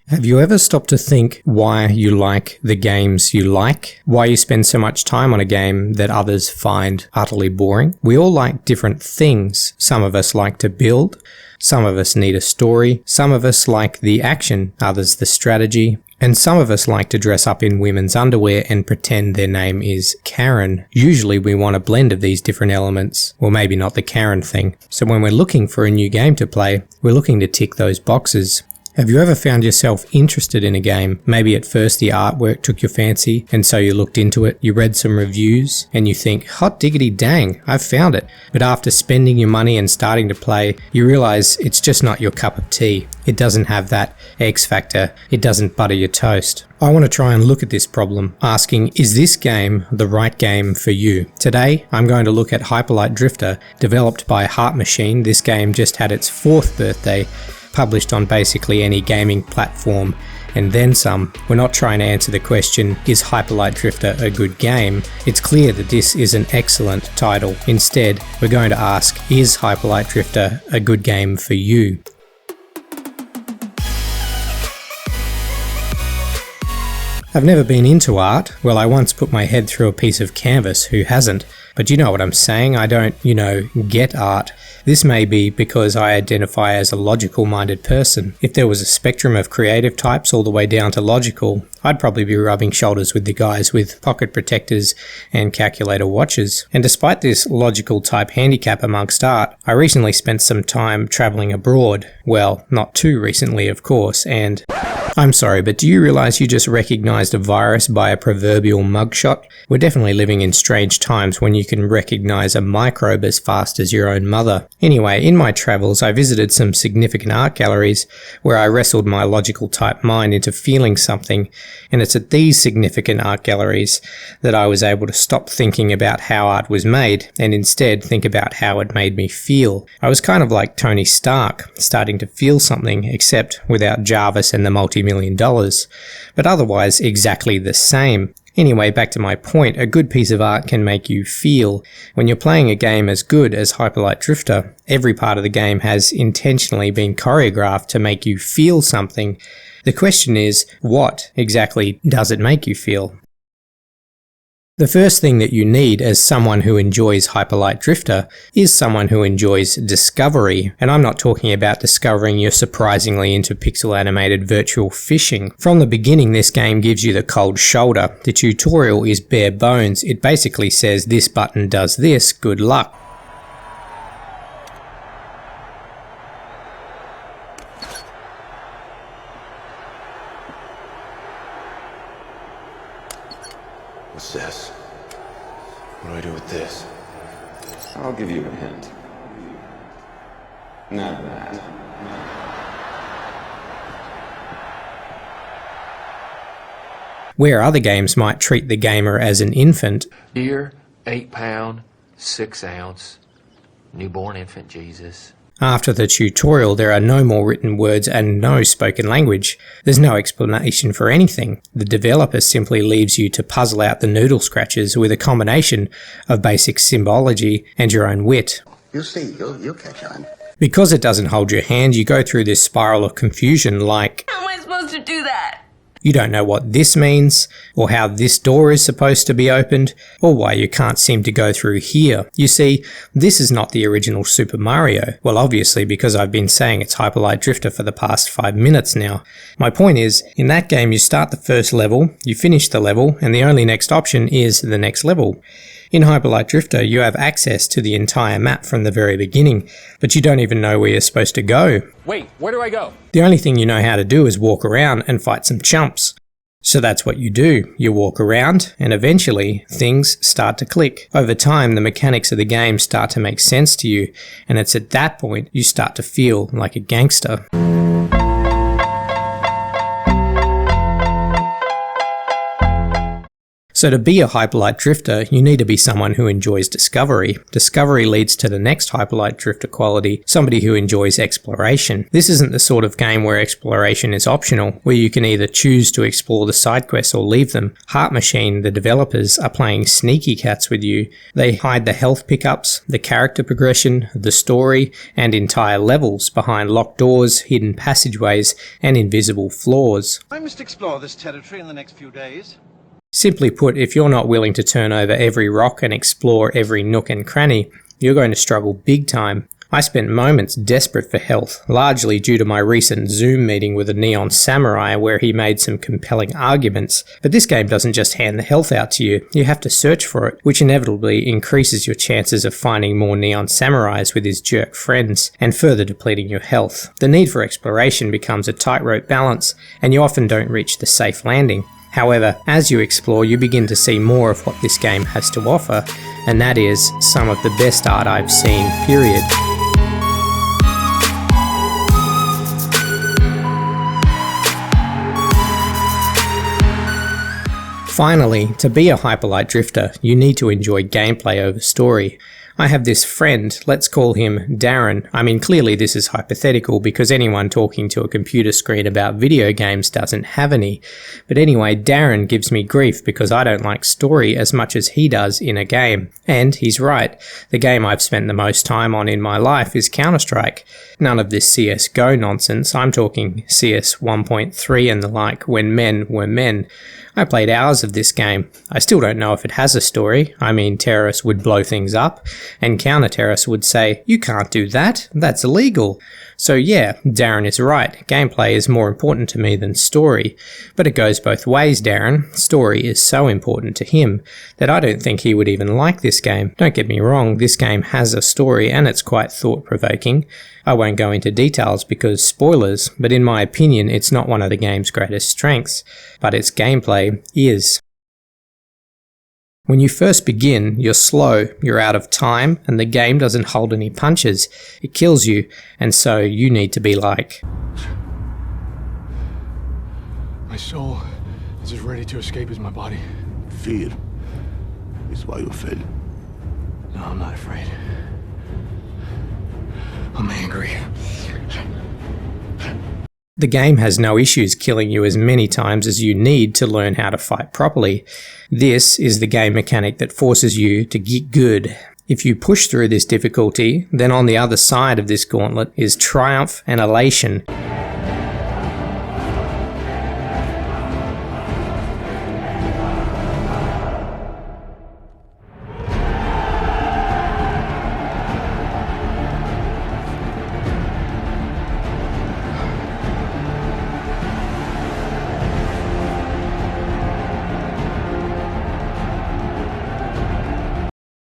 Have you ever stopped to think why you like the games you like? Why you spend so much time on a game that others find utterly boring? We all like different things. Some of us like to build. Some of us need a story. Some of us like the action, others the strategy. And some of us like to dress up in women's underwear and pretend their name is Karen. Usually we want a blend of these different elements, or maybe not the Karen thing. So when we're looking for a new game to play, we're looking to tick those boxes. Have you ever found yourself interested in a game? Maybe at first the artwork took your fancy, and so you looked into it, you read some reviews, and you think, hot diggity dang, I've found it. But after spending your money and starting to play, you realize it's just not your cup of tea. It doesn't have that X factor. It doesn't butter your toast. I want to try and look at this problem, asking, is this game the right game for you? Today, I'm going to look at Hyperlight Drifter, developed by Heart Machine. This game just had its 4th birthday, published on basically any gaming platform and then some. We're not trying to answer the question, is Hyperlight Drifter a good game? It's clear that this is an excellent title. Instead, we're going to ask, is Hyperlight Drifter a good game for you? I've never been into art. Well, I once put my head through a piece of canvas, who hasn't? But you know what I'm saying, I don't, get art. This may be because I identify as a logical-minded person. If there was a spectrum of creative types all the way down to logical, I'd probably be rubbing shoulders with the guys with pocket protectors and calculator watches. And despite this logical type handicap amongst art, I recently spent some time travelling abroad. Well, not too recently, of course, and I'm sorry, but do you realize you just recognized a virus by a proverbial mugshot? We're definitely living in strange times when you can recognize a microbe as fast as your own mother. Anyway, in my travels, I visited some significant art galleries where I wrestled my logical type mind into feeling something, and it's at these significant art galleries that I was able to stop thinking about how art was made and instead think about how it made me feel. I was kind of like Tony Stark, starting to feel something, except without Jarvis and the multi-million dollars, but otherwise exactly the same. Anyway, back to my point, a good piece of art can make you feel. When you're playing a game as good as Hyperlight Drifter, every part of the game has intentionally been choreographed to make you feel something. The question is, what exactly does it make you feel? The first thing that you need as someone who enjoys Hyperlight Drifter is someone who enjoys discovery. And I'm not talking about discovering you're surprisingly into pixel animated virtual fishing. From the beginning, this game gives you the cold shoulder. The tutorial is bare bones. It basically says this button does this, good luck. What's this? What do I do with this? I'll give you a hint. Not that. Where other games might treat the gamer as an infant, Dear 8-pound, 6-ounce, newborn infant Jesus. after the tutorial, there are no more written words and no spoken language. There's no explanation for anything. The developer simply leaves you to puzzle out the noodle scratches with a combination of basic symbology and your own wit. You'll see, you'll catch on. Because it doesn't hold your hand, you go through this spiral of confusion like, How am I supposed to do that? you don't know what this means, or how this door is supposed to be opened, or why you can't seem to go through here. You see, this is not the original Super Mario. Well, obviously, because I've been saying it's Hyperlight Drifter for the past 5 minutes now. My point is, in that game you start the first level, you finish the level, and the only next option is the next level. In Hyperlight Drifter, you have access to the entire map from the very beginning, but you don't even know where you're supposed to go. Wait, where do I go? The only thing you know how to do is walk around and fight some chumps. So that's what you do. You walk around, and eventually, things start to click. Over time, the mechanics of the game start to make sense to you, and it's at that point you start to feel like a gangster. So to be a Hyperlight Drifter, you need to be someone who enjoys discovery. Discovery leads to the next Hyperlight Drifter quality, somebody who enjoys exploration. This isn't the sort of game where exploration is optional, where you can either choose to explore the side quests or leave them. Heart Machine, the developers, are playing sneaky cats with you. They hide the health pickups, the character progression, the story, and entire levels behind locked doors, hidden passageways, and invisible floors. I must explore this territory in the next few days. Simply put, if you're not willing to turn over every rock and explore every nook and cranny, you're going to struggle big time. I spent moments desperate for health, largely due to my recent Zoom meeting with a Neon Samurai where he made some compelling arguments. But this game doesn't just hand the health out to you, you have to search for it, which inevitably increases your chances of finding more Neon Samurais with his jerk friends, and further depleting your health. The need for exploration becomes a tightrope balance, and you often don't reach the safe landing. However, as you explore, you begin to see more of what this game has to offer, and that is some of the best art I've seen, period. Finally, to be a Hyperlight Drifter, you need to enjoy gameplay over story. I have this friend, let's call him Darren. I mean, clearly this is hypothetical because anyone talking to a computer screen about video games doesn't have any. But anyway, Darren gives me grief because I don't like story as much as he does in a game. And he's right. The game I've spent the most time on in my life is Counter-Strike. None of this CSGO nonsense. I'm talking CS 1.3 and the like, when men were men. I played hours of this game. I still don't know if it has a story. I mean, terrorists would blow things up, and counter-terrorists would say, "You can't do that, that's illegal." So yeah, Darren is right. Gameplay is more important to me than story. But it goes both ways, Darren. Story is so important to him that I don't think he would even like this game. Don't get me wrong, this game has a story and it's quite thought-provoking. I won't go into details because spoilers, but in my opinion it's not one of the game's greatest strengths, but its gameplay is. When you first begin, you're slow, you're out of time, and the game doesn't hold any punches. It kills you, and so you need to be like, my soul is as ready to escape as my body. Fear is why you fail. No, I'm not afraid. I'm angry. The game has no issues killing you as many times as you need to learn how to fight properly. This is the game mechanic that forces you to get good. If you push through this difficulty, then on the other side of this gauntlet is triumph and elation.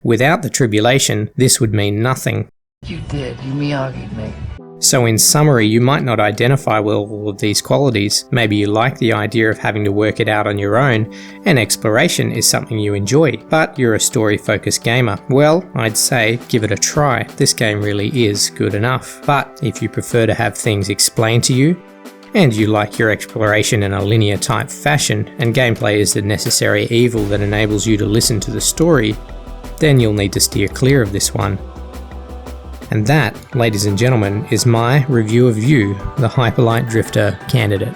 Without the tribulation, this would mean nothing. You did. You Miyagi'd me. So in summary, you might not identify with all of these qualities. Maybe you like the idea of having to work it out on your own, and exploration is something you enjoy, but you're a story-focused gamer. Well, I'd say give it a try. This game really is good enough. But if you prefer to have things explained to you, and you like your exploration in a linear type fashion, and gameplay is the necessary evil that enables you to listen to the story, then you'll need to steer clear of this one. And that, ladies and gentlemen, is my review of you, the Hyperlight Drifter candidate.